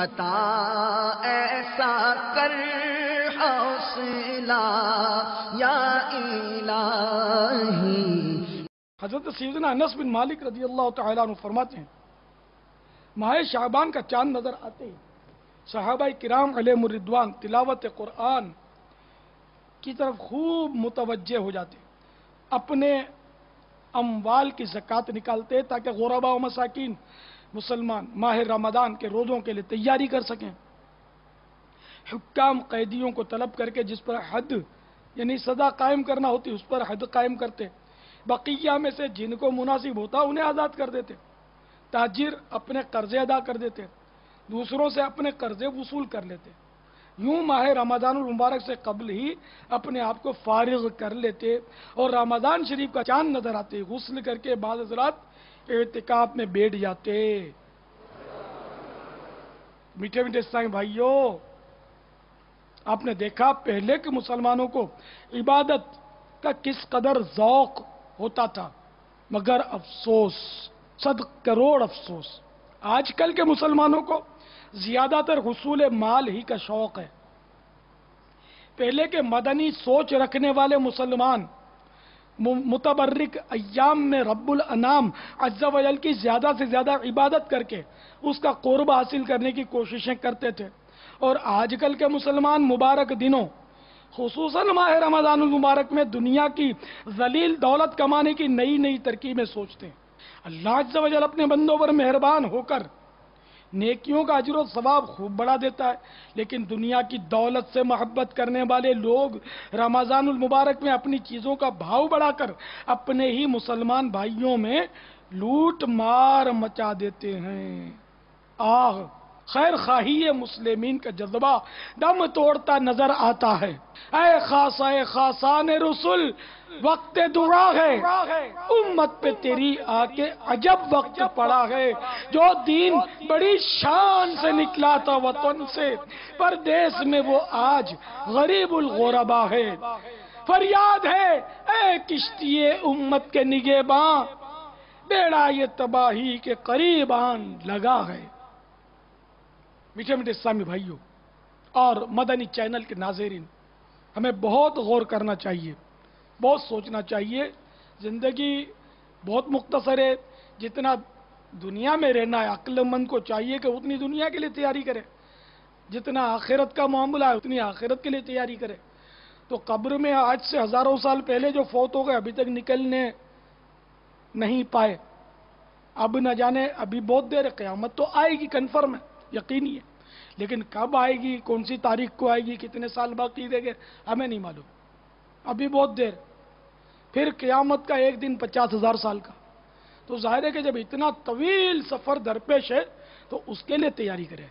عطا ایسا کر حوصلہ یا الہی۔ حضرت سیدنا انس بن مالک رضی اللہ تعالیٰ عنہ فرماتے ہیں ماہ شعبان کا چاند نظر آتے ہی صحابہ کرام علیہم الرضوان تلاوت قرآن کی طرف خوب متوجہ ہو جاتے، اپنے اموال کی زکوٰۃ نکالتے تاکہ غرباء و مساکین مسلمان ماہ رمضان کے روزوں کے لیے تیاری کر سکیں۔ حکام قیدیوں کو طلب کر کے جس پر حد یعنی سزا قائم کرنا ہوتی اس پر حد قائم کرتے، بقیہ میں سے جن کو مناسب ہوتا انہیں آزاد کر دیتے، تاجر اپنے قرضے ادا کر دیتے، دوسروں سے اپنے قرضے وصول کر لیتے، یوں ماہ رمضان المبارک سے قبل ہی اپنے آپ کو فارغ کر لیتے، اور رمضان شریف کا چاند نظر آتے غسل کر کے بعد حضرات اعتکاف میں بیٹھ جاتے۔ میٹھے میٹھے اسلامی بھائیوں، آپ نے دیکھا پہلے کے مسلمانوں کو عبادت کا کس قدر ذوق ہوتا تھا، مگر افسوس، صد کروڑ افسوس، آج کل کے مسلمانوں کو زیادہ تر حصول مال ہی کا شوق ہے۔ پہلے کے مدنی سوچ رکھنے والے مسلمان متبرک ایام میں رب الانام عز و جل کی زیادہ سے زیادہ عبادت کر کے اس کا قرب حاصل کرنے کی کوششیں کرتے تھے، اور آج کل کے مسلمان مبارک دنوں خصوصاً ماہ رمضان المبارک میں دنیا کی ذلیل دولت کمانے کی نئی نئی ترکیبیں سوچتے ہیں۔ اللہ عز و جل اپنے بندوں پر مہربان ہو کر نیکیوں کا اجر و ثواب خوب بڑھا دیتا ہے، لیکن دنیا کی دولت سے محبت کرنے والے لوگ رمضان المبارک میں اپنی چیزوں کا بھاؤ بڑھا کر اپنے ہی مسلمان بھائیوں میں لوٹ مار مچا دیتے ہیں۔ آہ، خیر خواہی مسلمین کا جذبہ دم توڑتا نظر آتا ہے۔ اے خاصان رسول، وقت دعا ہے، امت پہ تیری آ کے عجب وقت پڑا ہے۔ جو دین بڑی شان سے نکلا تھا وطن سے، پردیس میں وہ آج غریب الغربا ہے۔ فریاد ہے اے کشتی امت کے نگہباں، بیڑا یہ تباہی کے قریب آن لگا ہے۔ میٹھے میٹھے اسلامی بھائیوں اور مدنی چینل کے ناظرین، ہمیں بہت غور کرنا چاہیے، بہت سوچنا چاہیے۔ زندگی بہت مختصر ہے، جتنا دنیا میں رہنا ہے عقل مند کو چاہیے کہ اتنی دنیا کے لیے تیاری کرے، جتنا آخرت کا معاملہ ہے اتنی آخرت کے لیے تیاری کرے۔ تو قبر میں آج سے ہزاروں سال پہلے جو فوت ہو گئے ابھی تک نکلنے نہیں پائے، اب نہ جانے ابھی بہت دیر ہے، قیامت تو آئے گی، کنفرم ہے، یقینی ہے، لیکن کب آئے گی، کون سی تاریخ کو آئے گی، کتنے سال باقی رہ گئے ہمیں نہیں معلوم، ابھی بہت دیر۔ پھر قیامت کا ایک دن 50,000 سال کا، تو ظاہر ہے کہ جب اتنا طویل سفر درپیش ہے تو اس کے لیے تیاری کرے۔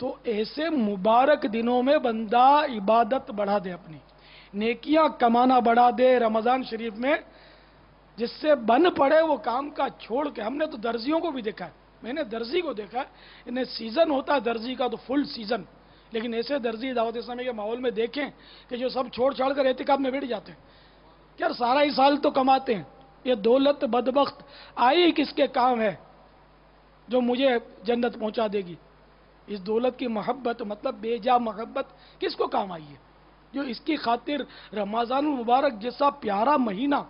تو ایسے مبارک دنوں میں بندہ عبادت بڑھا دے، اپنی نیکیاں کمانا بڑھا دے۔ رمضان شریف میں جس سے بن پڑے وہ کام کا چھوڑ کے، ہم نے تو درزیوں کو بھی دیکھا ہے، میں نے درزی کو دیکھا ہے، انہیں سیزن ہوتا ہے درزی کا تو فل سیزن، لیکن ایسے درزی دعوت اسلامی کے ماحول میں دیکھیں کہ جو سب چھوڑ چھاڑ کر اعتکاف میں بیٹھ جاتے ہیں۔ یار سارا ہی سال تو کماتے ہیں، یہ دولت بدبخت آئی کس کے کام ہے جو مجھے جنت پہنچا دے گی؟ اس دولت کی محبت مطلب بے جا محبت کس کو کام آئی ہے؟ جو اس کی خاطر رمضان المبارک جیسا پیارا مہینہ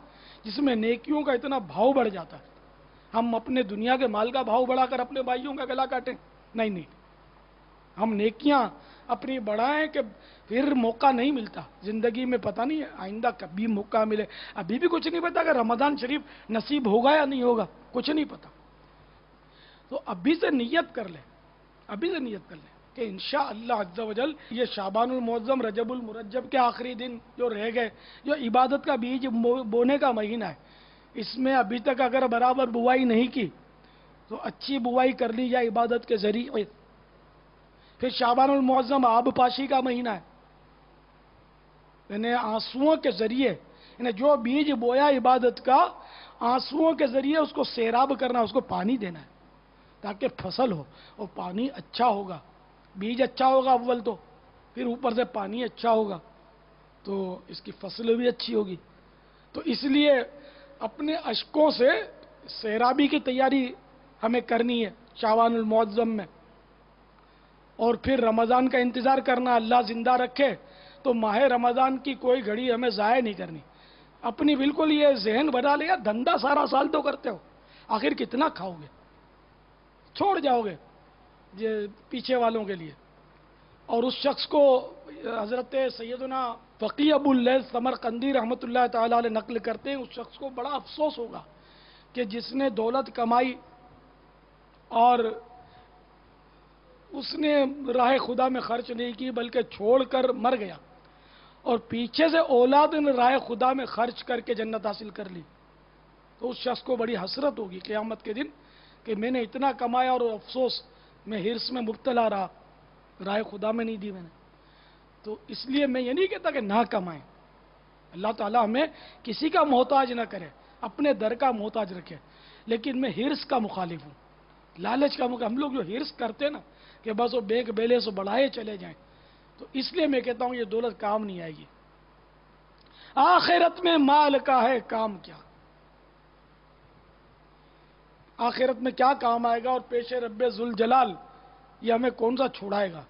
جس میں نیکیوں کا اتنا بھاؤ بڑھ جاتا ہے، ہم اپنے دنیا کے مال کا بھاؤ بڑھا کر اپنے بھائیوں کا گلا کاٹیں؟ نہیں، ہم نیکیاں اپنی بڑھائیں کہ پھر موقع نہیں ملتا زندگی میں، پتہ نہیں آئندہ کبھی موقع ملے، ابھی بھی کچھ نہیں پتا کہ رمضان شریف نصیب ہوگا یا نہیں ہوگا، کچھ نہیں پتا۔ تو ابھی سے نیت کر لیں کہ انشاءاللہ عز و جل یہ شعبان المعظم رجب المرجب کے آخری دن جو رہ گئے، جو عبادت کا بیج بونے کا مہینہ ہے، اس میں ابھی تک اگر برابر بوائی نہیں کی تو اچھی بوائی کر لی جائے عبادت کے ذریعے۔ پھر شعبان المعظم آب پاشی کا مہینہ ہے، یعنی آنسوؤں کے ذریعے، یعنی جو بیج بویا عبادت کا، آنسوؤں کے ذریعے اس کو سیراب کرنا، اس کو پانی دینا ہے تاکہ فصل ہو، اور پانی اچھا ہوگا، بیج اچھا ہوگا اول تو، پھر اوپر سے پانی اچھا ہوگا تو اس کی فصل بھی اچھی ہوگی۔ تو اس لیے اپنے اشکوں سے سیرابی کی تیاری ہمیں کرنی ہے شعبان المعظم میں۔ اور پھر رمضان کا انتظار کرنا، اللہ زندہ رکھے تو ماہ رمضان کی کوئی گھڑی ہمیں ضائع نہیں کرنی. اپنی بالکل یہ ذہن بنا لیا، دھندا سارا سال تو کرتے ہو، آخر کتنا کھاؤ گے، چھوڑ جاؤ گے یہ پیچھے والوں کے لیے. اور اس شخص کو حضرت سیدنا فقی ابو اللیث سمرقندی رحمۃ اللہ تعالی علیہ نقل کرتے ہیں، اس شخص کو بڑا افسوس ہوگا کہ جس نے دولت کمائی اور اس نے راہ خدا میں خرچ نہیں کی بلکہ چھوڑ کر مر گیا، اور پیچھے سے اولاد نے راہ خدا میں خرچ کر کے جنت حاصل کر لی. تو اس شخص کو بڑی حسرت ہوگی قیامت کے دن کہ میں نے اتنا کمایا اور افسوس میں ہرس میں مبتلا رہا، راہ خدا میں نہیں دی میں نے. تو اس لیے میں یہ نہیں کہتا کہ نہ کمائیں، اللہ تعالیٰ ہمیں کسی کا محتاج نہ کرے، اپنے در کا محتاج رکھے، لیکن میں ہرس کا مخالف ہوں، لالچ کا مخالف. ہم لوگ جو ہرس کرتے ہیں نا کہ بس وہ بیک بیلے سے بڑھائے چلے جائیں، تو اس لیے میں کہتا ہوں یہ دولت کام نہیں آئے گی. آخرت میں مال کا ہے کام کیا، آخرت میں کیا کام آئے گا اور پیش رب ذوالجلال یہ ہمیں کون سا چھوڑائے گا.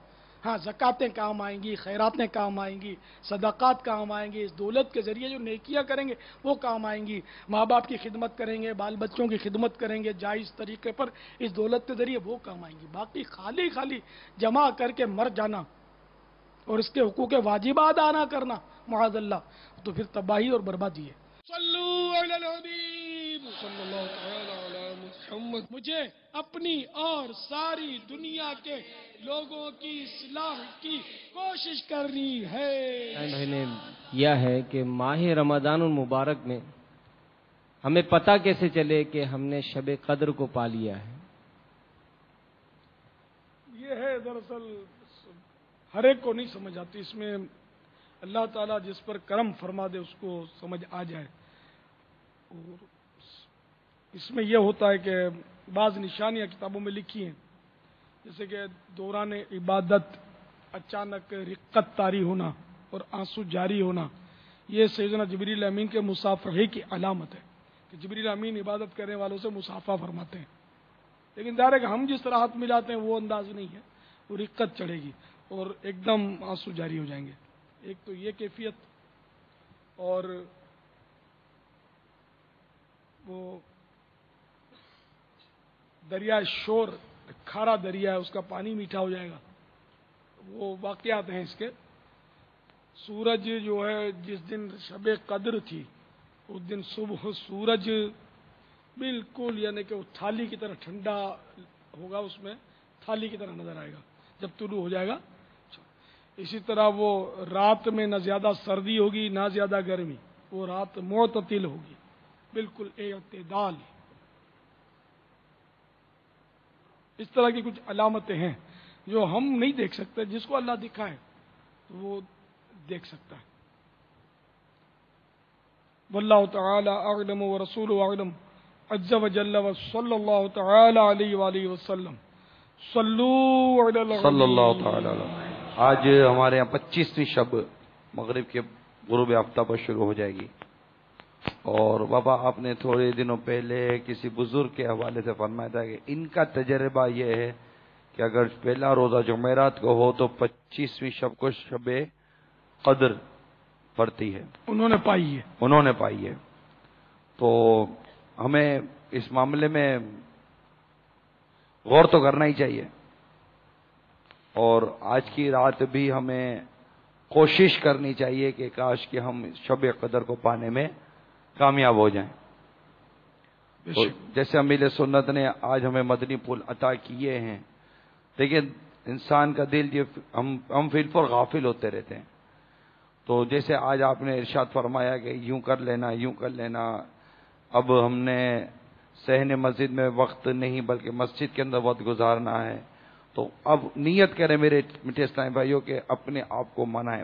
ہاں زکاتیں کام آئیں گی، خیراتیں کام آئیں گی، صدقات کام آئیں گی، اس دولت کے ذریعے جو نیکیاں کریں گے وہ کام آئیں گی. ماں باپ کی خدمت کریں گے، بال بچوں کی خدمت کریں گے جائز طریقے پر، اس دولت کے ذریعے وہ کام آئیں گی. باقی خالی خالی جمع کر کے مر جانا اور اس کے حقوق واجبات ادا کرنا معاذ اللہ، تو پھر تباہی اور بربادی ہے. صلو علی الحبیب صلی اللہ تعالی علی محمد. مجھے اپنی اور ساری دنیا کے لوگوں کی اصلاح کی کوشش کرنی ہے. بھائی نے یہ ہے کہ ماہ رمضان المبارک میں ہمیں پتہ کیسے چلے کہ ہم نے شب قدر کو پا لیا ہے؟ یہ ہے دراصل ہر ایک کو نہیں سمجھ آتی، اس میں اللہ تعالیٰ جس پر کرم فرما دے اس کو سمجھ آ جائے. اور اس میں یہ ہوتا ہے کہ بعض نشانیاں کتابوں میں لکھی ہیں، جیسے کہ دوران عبادت اچانک رقت طاری ہونا اور آنسو جاری ہونا، یہ سیدنا جبریل امین کے مصافحے کی علامت ہے کہ جبریل امین عبادت کرنے والوں سے مصافحہ فرماتے ہیں. لیکن ظاہر ہے کہ ہم جس طرح ہاتھ ملاتے ہیں وہ انداز نہیں ہے، وہ رقت چڑھے گی اور ایک دم آنسو جاری ہو جائیں گے. ایک تو یہ کیفیت، اور وہ دریا شور کھارا دریا ہے، اس کا پانی میٹھا ہو جائے گا. وہ واقعات ہیں اس کے. سورج جو ہے جس دن شب قدر تھی اس دن صبح سورج بالکل یعنی کہ وہ تھالی کی طرح ٹھنڈا ہوگا، اس میں تھالی کی طرح نظر آئے گا جب طلوع ہو جائے گا. اسی طرح وہ رات میں نہ زیادہ سردی ہوگی نہ زیادہ گرمی، وہ رات معتدل ہوگی، بالکل اعتدال. اس طرح کی کچھ علامتیں ہیں جو ہم نہیں دیکھ سکتے، جس کو اللہ دکھائے وہ دیکھ سکتا ہے. واللہ تعالی اعلم ورسولہ اعلم عز وجل وصلی اللہ تعالی علیہ وآلہ وسلم. صلو علی الحبیب صلی اللہ تعالی علیہ. آج ہمارے یہاں 25ویں شب مغرب کے غروب آفتاب پر شروع ہو جائے گی. اور بابا آپ نے تھوڑے دنوں پہلے کسی بزرگ کے حوالے سے فرمایا تھا کہ ان کا تجربہ یہ ہے کہ اگر پہلا روزہ جمعرات کو ہو تو 25ویں شب کو شب قدر پڑتی ہے، انہوں نے پائی ہے. تو ہمیں اس معاملے میں غور تو کرنا ہی چاہیے، اور آج کی رات بھی ہمیں کوشش کرنی چاہیے کہ کاش کہ ہم شب قدر کو پانے میں کامیاب ہو جائیں. تو جیسے امیل سنت نے آج ہمیں مدنی پھول عطا کیے ہیں، لیکن انسان کا دل ہم فی الفور غافل ہوتے رہتے ہیں. تو جیسے آج آپ نے ارشاد فرمایا کہ یوں کر لینا، اب ہم نے صحن مسجد میں وقت نہیں بلکہ مسجد کے اندر وقت گزارنا ہے. تو اب نیت کریں میرے میٹھے اسلامی بھائیوں کہ اپنے آپ کو منائیں.